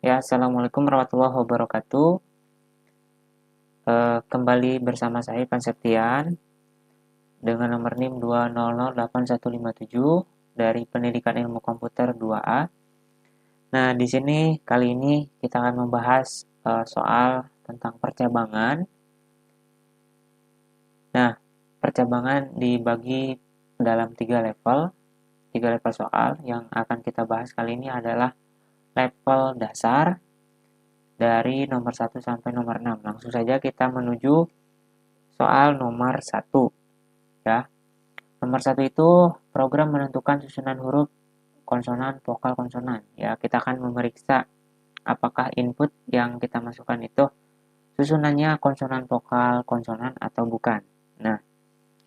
Ya, Assalamualaikum warahmatullahi wabarakatuh. Kembali bersama saya Ivan Septian dengan nomor NIM 2008157 dari Pendidikan Ilmu Komputer 2A. Nah, di sini kali ini kita akan membahas soal tentang percabangan. Nah, percabangan dibagi dalam tiga level soal. Yang akan kita bahas kali ini adalah level dasar dari nomor 1 sampai nomor 6. Langsung saja kita menuju soal nomor 1 ya. Nomor 1 itu program menentukan susunan huruf konsonan, vokal, konsonan. Ya, kita akan memeriksa apakah input yang kita masukkan itu susunannya konsonan, vokal, konsonan atau bukan. Nah,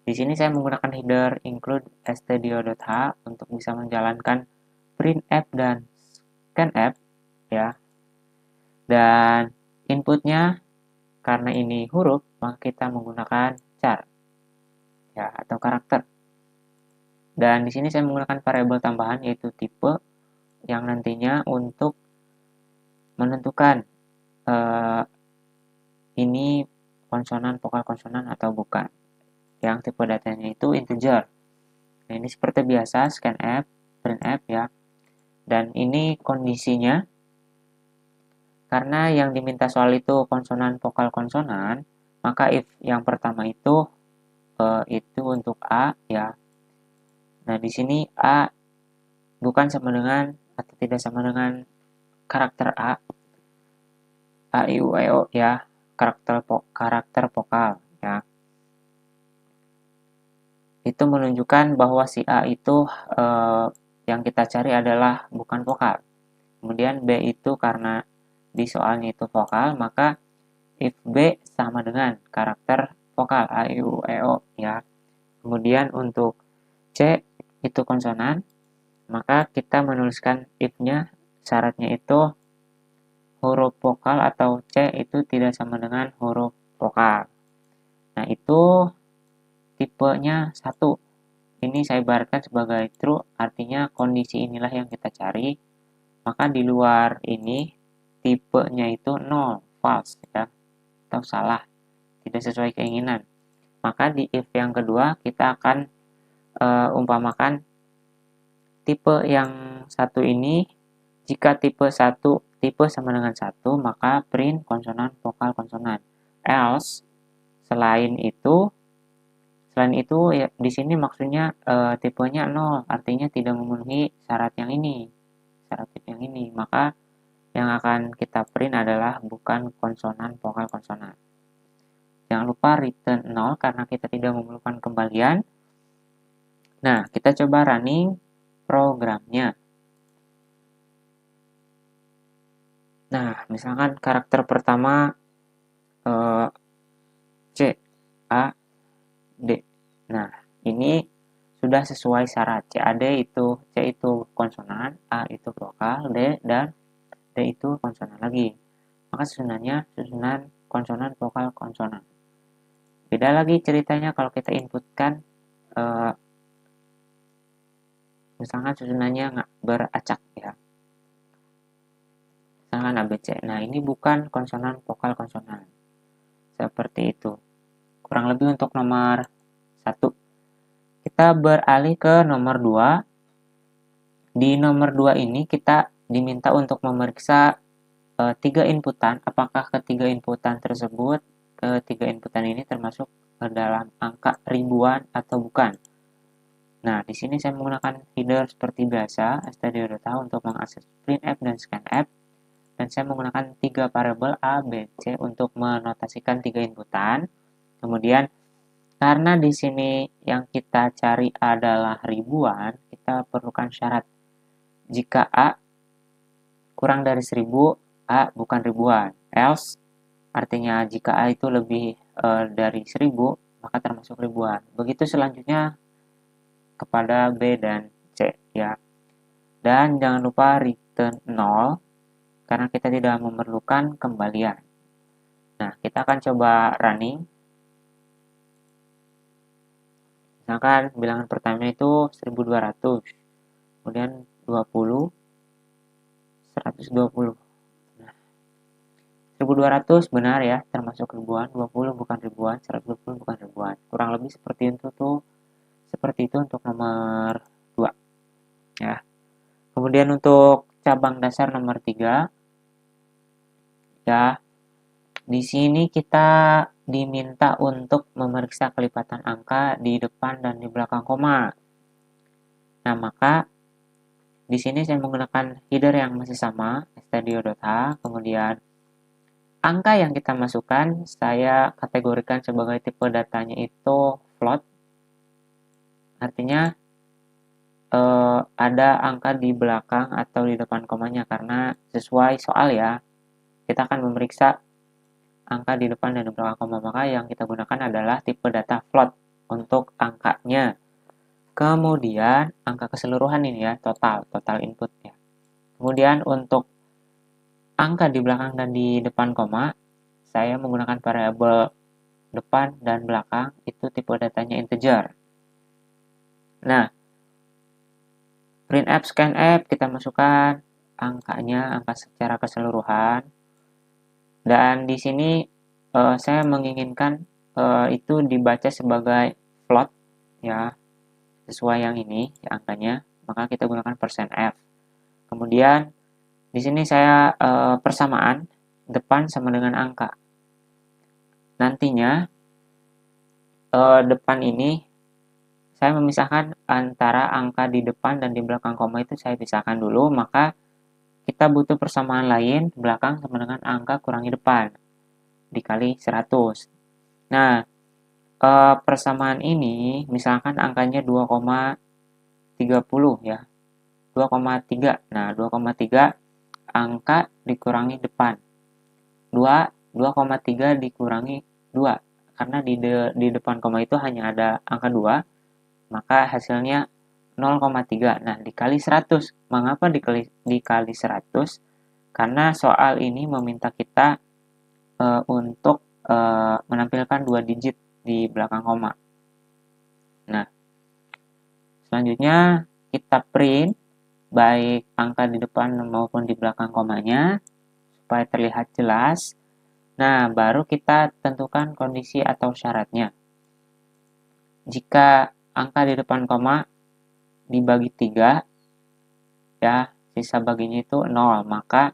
di sini saya menggunakan header include stdio.h untuk bisa menjalankan printf dan scanf ya. Dan inputnya karena ini huruf, maka kita menggunakan char ya atau karakter. Dan di sini saya menggunakan variabel tambahan yaitu tipe yang nantinya untuk menentukan ini konsonan, vokal, konsonan atau bukan. Yang tipe datanya itu integer. Nah, ini seperti biasa scanf, printf ya. Dan ini kondisinya karena yang diminta soal itu konsonan, vokal, konsonan, maka if yang pertama itu untuk A ya. Nah, di sini A bukan sama dengan atau tidak sama dengan karakter A, I, U, E, O ya, karakter vokal ya. Itu menunjukkan bahwa si A itu yang kita cari adalah bukan vokal. Kemudian B itu karena di soalnya itu vokal, maka if B sama dengan karakter vokal A, I, U, E, O ya. Kemudian untuk C itu konsonan, maka kita menuliskan if-nya syaratnya itu huruf vokal atau C itu tidak sama dengan huruf vokal. Nah, itu tipenya 1. Ini saya ibaratkan sebagai true, artinya kondisi inilah yang kita cari. Maka di luar ini tipenya itu 0, false ya, atau salah, tidak sesuai keinginan. Maka di if yang kedua kita akan umpamakan tipe yang satu ini, jika tipe sama dengan 1, maka print konsonan, vokal, konsonan. Else, selain itu ya di sini maksudnya tipenya 0, artinya tidak memenuhi syarat yang ini. Maka yang akan kita print adalah bukan konsonan, vokal, konsonan. Jangan lupa return 0 karena kita tidak memerlukan kembalian. Nah, kita coba running programnya. Nah, misalkan karakter pertama C, A, D. Nah, ini sudah sesuai syarat. C itu konsonan, A itu vokal, dan D itu konsonan lagi. Maka susunannya susunan konsonan, vokal, konsonan. Beda lagi ceritanya kalau kita inputkan misalkan susunannya nggak beracak ya. Misalkan ABC. Nah, ini bukan konsonan, vokal, konsonan. Seperti itu. Kurang lebih untuk nomor 1. Kita beralih ke nomor 2. Di nomor 2 ini kita diminta untuk memeriksa 3 inputan. Apakah ketiga inputan tersebut, ketiga inputan ini termasuk dalam angka ribuan atau bukan. Nah, di sini saya menggunakan header seperti biasa, stdio.h untuk mengakses printf dan scanf. Dan saya menggunakan 3 variabel A, B, C untuk menotasikan 3 inputan. Kemudian, karena di sini yang kita cari adalah ribuan, kita perlukan syarat. Jika A kurang dari 1000, A bukan ribuan. Else, artinya jika A itu lebih dari 1000, maka termasuk ribuan. Begitu selanjutnya kepada B dan C ya. Dan jangan lupa return 0 karena kita tidak memerlukan kembalian. Nah, kita akan coba running. Misalkan bilangan pertama itu 1200, kemudian 20, 120. 1200 benar ya, termasuk ribuan, 20 bukan ribuan, 120 bukan ribuan. Kurang lebih seperti itu untuk nomor 2 ya. Kemudian untuk cabang dasar nomor 3 ya, di sini kita diminta untuk memeriksa kelipatan angka di depan dan di belakang koma. Nah, maka di sini saya menggunakan header yang masih sama, studio.h, kemudian angka yang kita masukkan saya kategorikan sebagai tipe datanya itu float. Artinya ada angka di belakang atau di depan komanya karena sesuai soal ya. Kita akan memeriksa angka di depan dan di belakang koma, maka yang kita gunakan adalah tipe data float untuk angkanya. Kemudian angka keseluruhan ini ya, total input ya. Kemudian untuk angka di belakang dan di depan koma, saya menggunakan variabel depan dan belakang, itu tipe datanya integer. Nah, printf, scanf kita masukkan angkanya, angka secara keseluruhan. Dan di sini saya menginginkan itu dibaca sebagai float ya, sesuai yang ini ya, angkanya, maka kita gunakan %f. Kemudian di sini saya persamaan depan sama dengan angka. Nantinya depan ini saya memisahkan antara angka di depan dan di belakang koma, itu saya pisahkan dulu, maka kita butuh persamaan lain, belakang sama dengan angka kurangi depan dikali 100. Nah, persamaan ini misalkan angkanya 2,30 ya, 2,3. Nah, 2,3 angka dikurangi depan, 2,3 dikurangi 2, karena di depan koma itu hanya ada angka 2, maka hasilnya 0,3. Nah, dikali 100. Mengapa dikali 100? Karena soal ini meminta kita untuk menampilkan 2 digit di belakang koma. Nah, selanjutnya kita print baik angka di depan maupun di belakang komanya supaya terlihat jelas. Nah, baru kita tentukan kondisi atau syaratnya. Jika angka di depan koma dibagi 3, ya, sisa baginya itu 0, maka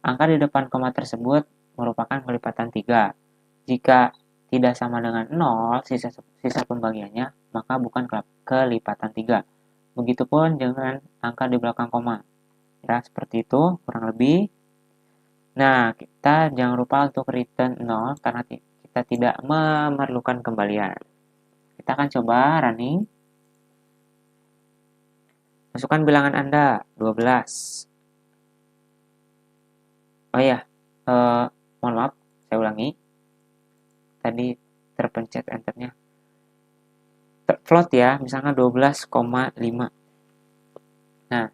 angka di depan koma tersebut merupakan kelipatan 3. Jika tidak sama dengan 0, sisa pembagiannya, maka bukan kelipatan 3. Begitupun dengan angka di belakang koma. Ya, seperti itu kurang lebih. Nah, kita jangan lupa untuk return 0 karena kita tidak memerlukan kembalian. Kita akan coba running. Masukkan bilangan Anda, 12. Oh iya, mohon maaf, saya ulangi. Tadi terpencet enternya. Float ya, misalnya 12,5. Nah,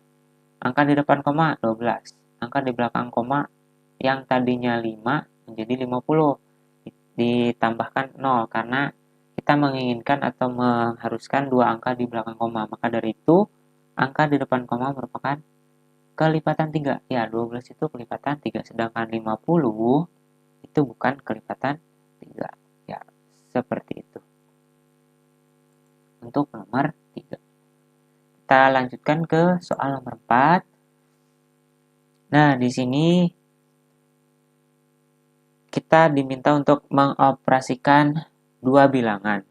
angka di depan koma 12. Angka di belakang koma yang tadinya 5 menjadi 50. Ditambahkan 0 karena kita menginginkan atau mengharuskan 2 angka di belakang koma. Maka dari itu, angka di depan koma merupakan kelipatan 3. Ya, 12 itu kelipatan 3, sedangkan 50 itu bukan kelipatan 3. Ya, seperti itu. Untuk nomor 3. Kita lanjutkan ke soal nomor 4. Nah, di sini kita diminta untuk mengoperasikan 2 bilangan.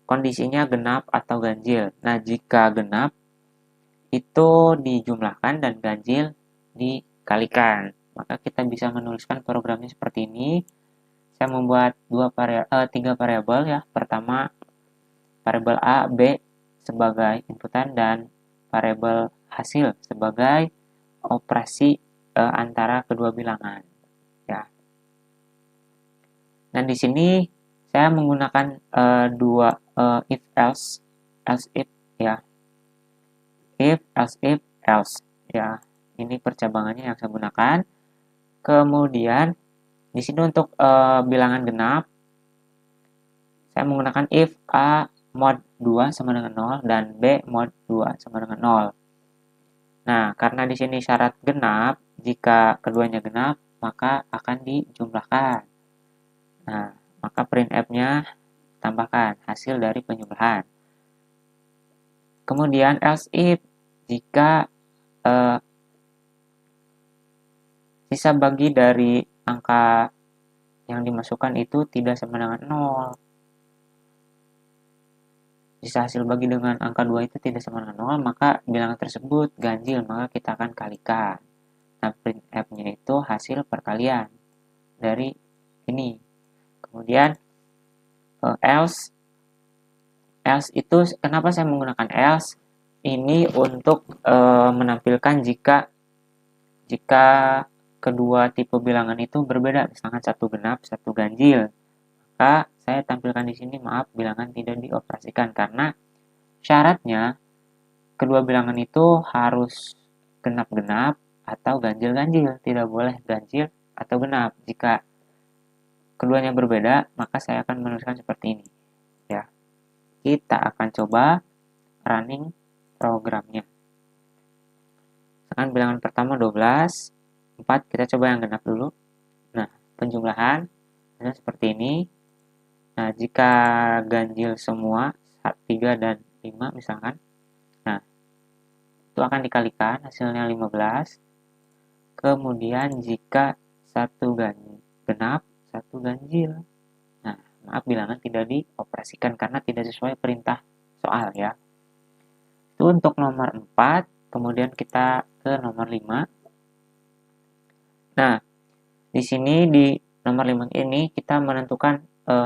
Kondisinya genap atau ganjil. Nah, jika genap itu dijumlahkan dan ganjil dikalikan. Maka kita bisa menuliskan programnya seperti ini. Saya membuat 3 variabel ya. Pertama, variabel A, B sebagai inputan dan variabel hasil sebagai operasi antara kedua bilangan. Ya. Dan di sini saya menggunakan dua if else if ya. If else ya. Ini percabangannya yang saya gunakan. Kemudian di sini untuk bilangan genap saya menggunakan if A mod 2 sama dengan 0 dan B mod 2 sama dengan 0. Nah, karena di sini syarat genap, Jika keduanya genap, maka akan dijumlahkan. Nah, maka printf-nya tambahkan hasil dari penjumlahan. Kemudian else if, jika sisa bagi dari angka yang dimasukkan itu tidak sama dengan 0. Sisa hasil bagi dengan angka 2 itu tidak sama dengan 0, maka bilangan tersebut ganjil, maka kita akan kalikan. Nah, printf-nya itu hasil perkalian dari ini. Kemudian else itu, kenapa saya menggunakan else? Ini untuk menampilkan jika kedua tipe bilangan itu berbeda, misalkan satu genap, satu ganjil. Maka saya tampilkan di sini, maaf, bilangan tidak dioperasikan karena syaratnya kedua bilangan itu harus genap-genap atau ganjil-ganjil, tidak boleh ganjil atau genap. Jika keduanya berbeda, maka saya akan menuliskan seperti ini. Ya, kita akan coba running programnya. Misalkan bilangan pertama 12, 4, kita coba yang genap dulu. Nah, penjumlahan seperti ini. Nah, jika ganjil semua, 3 dan 5 misalkan, nah, itu akan dikalikan, hasilnya 15. Kemudian jika satu genap, satu ganjil. Nah, maaf, bilangan tidak dioperasikan karena tidak sesuai perintah soal ya. Itu untuk nomor 4, kemudian kita ke nomor 5. Nah, di sini di nomor 5 ini kita menentukan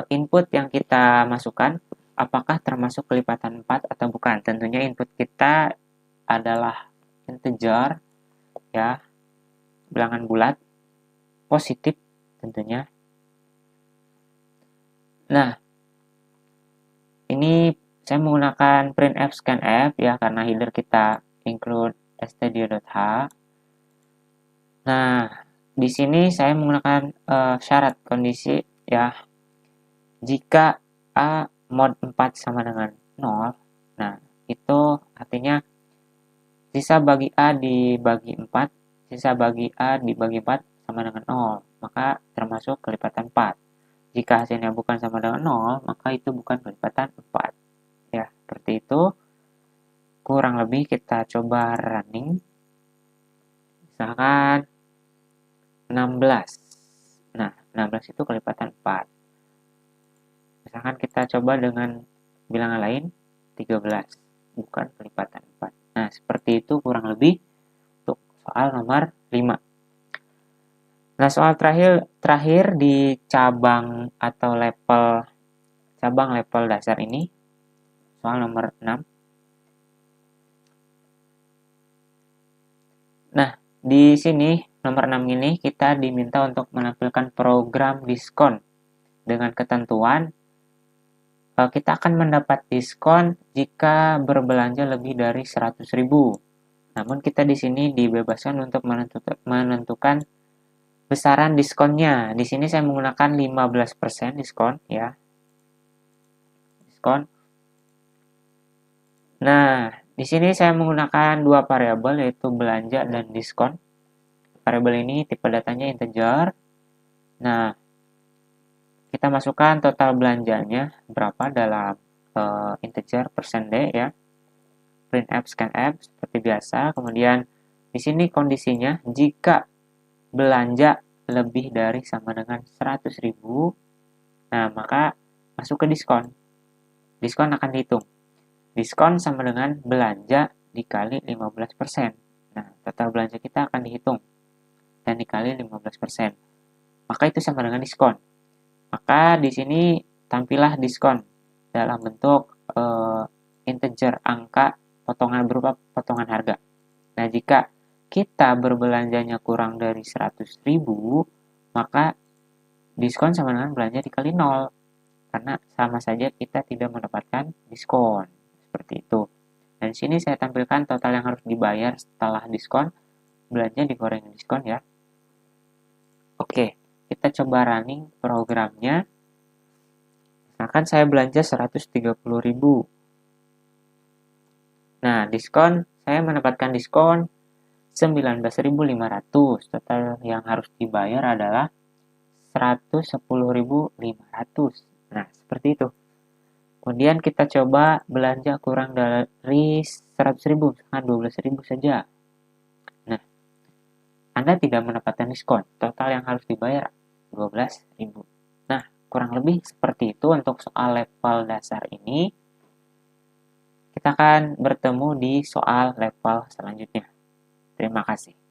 input yang kita masukkan apakah termasuk kelipatan 4 atau bukan. Tentunya input kita adalah integer ya, bilangan bulat, positif tentunya. Nah, ini saya menggunakan printf scanf ya, karena header kita include stdio.h. Nah, di sini saya menggunakan syarat kondisi ya. Jika A mod 4 sama dengan 0, nah itu artinya sisa bagi A dibagi 4, sisa bagi A dibagi 4 sama dengan 0, maka termasuk kelipatan 4. Jika hasilnya bukan sama dengan 0, maka itu bukan kelipatan 4. Ya, seperti itu. Kurang lebih kita coba running. Misalkan 16. Nah, 16 itu kelipatan 4. Misalkan kita coba dengan bilangan lain, 13, bukan kelipatan 4. Nah, seperti itu kurang lebih untuk soal nomor 5. Nah, soal terakhir di cabang atau level dasar ini, soal nomor 6. Nah, di sini nomor 6 ini kita diminta untuk menampilkan program diskon dengan ketentuan kita akan mendapat diskon jika berbelanja lebih dari 100.000. Namun kita di sini dibebaskan untuk menentukan besaran diskonnya. Di sini saya menggunakan 15% diskon ya. Diskon. Nah, di sini saya menggunakan dua variabel yaitu belanja dan diskon. Variabel ini tipe datanya integer. Nah, kita masukkan total belanjanya berapa dalam integer %d ya. Printf scanf seperti biasa. Kemudian di sini kondisinya jika belanja lebih dari sama dengan 100.000, nah maka masuk ke diskon. Diskon akan dihitung. Diskon sama dengan belanja dikali 15%. Nah, total belanja kita akan dihitung dan dikali 15%. Maka itu sama dengan diskon. Maka di sini tampillah diskon dalam bentuk integer angka potongan berupa potongan harga. Nah, jika kita berbelanjanya kurang dari 100.000, maka diskon sama dengan belanja dikali 0. Karena sama saja kita tidak mendapatkan diskon. Seperti itu. Dan di sini saya tampilkan total yang harus dibayar setelah diskon. Belanja digoreng diskon ya. Oke, kita coba running programnya. Misalkan saya belanja 130.000. Nah, diskon, saya mendapatkan diskon 19.500. Total yang harus dibayar adalah 110.500. Nah, seperti itu. Kemudian kita coba belanja kurang dari 100.000, misalkan 12.000 saja. Nah, Anda tidak mendapatkan diskon. Total yang harus dibayar 12.000. Nah, kurang lebih seperti itu untuk soal level dasar ini. Kita akan bertemu di soal level selanjutnya. Terima kasih.